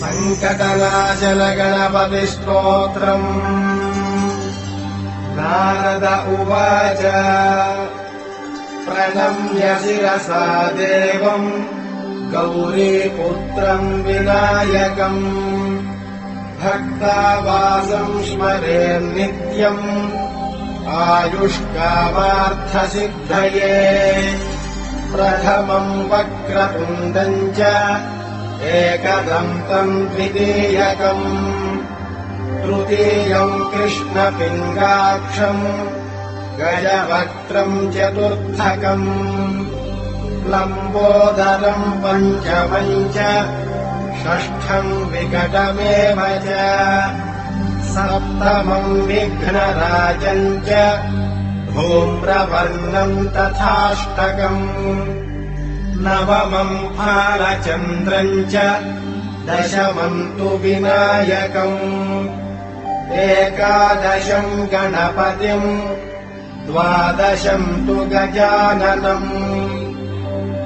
सङ्कटनाशनगणपतिस्तोत्रम् नारद उवाच प्रणम्य शिरसा देवम् गौरीपुत्रम् विनायकम् भक्तावासम् स्मरेन्नित्यम् आयुष्कामार्थसिद्धये प्रथमम् वक्रतुण्डम् च एकदन्तम् द्वितीयकम् तृतीयम् कृष्णपिङ्गाक्षम् गजवक्त्रम् चतुर्थकम् लम्बोदरम् पञ्चमम् च षष्ठम् विकटमेव च सप्तमम् विघ्नराजम् च धूम्रवर्णम् तथाष्टकम् नवमम् फालचन्द्रम् च दशमम् तु विनायकम् एकादशम् गणपतिम् द्वादशम् तु गजाननम्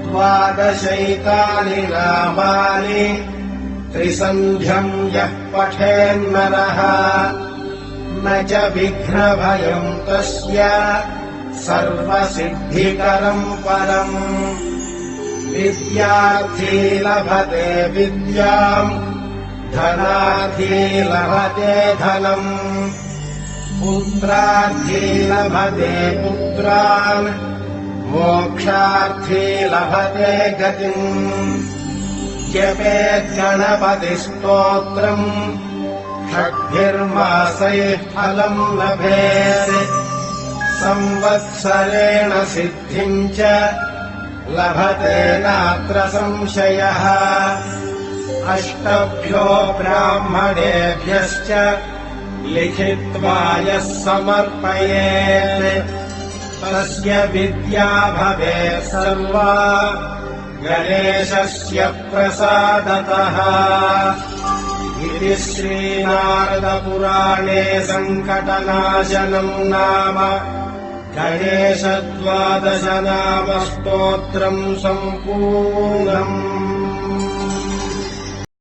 द्वादशैतानि नामानि त्रिसन्ध्यम् यः पठेन्नरः न च विघ्नभयम् तस्य सर्वसिद्धिकरम् परम् विद्यार्थी लभते विद्याम् धनार्थी लभते धनम् पुत्रार्थी लभते पुत्रान् मोक्षार्थी लभते गतिम् जपेद्गणपतिस्तोत्रम् षड्भिर्मासैः फलम् लभेत् संवत्सरेण सिद्धिम् च लभते नात्र संशयः अष्टभ्यो ब्राह्मणेभ्यश्च लिखित्वा यः समर्पयेत् तस्य विद्या भवेत् सर्वा गणेशस्य प्रसादतः इति श्रीनारदपुराणे सङ्कटनाशनम् नाम गणेशद्वादशनामस्तोत्रम् सम्पूर्णम्।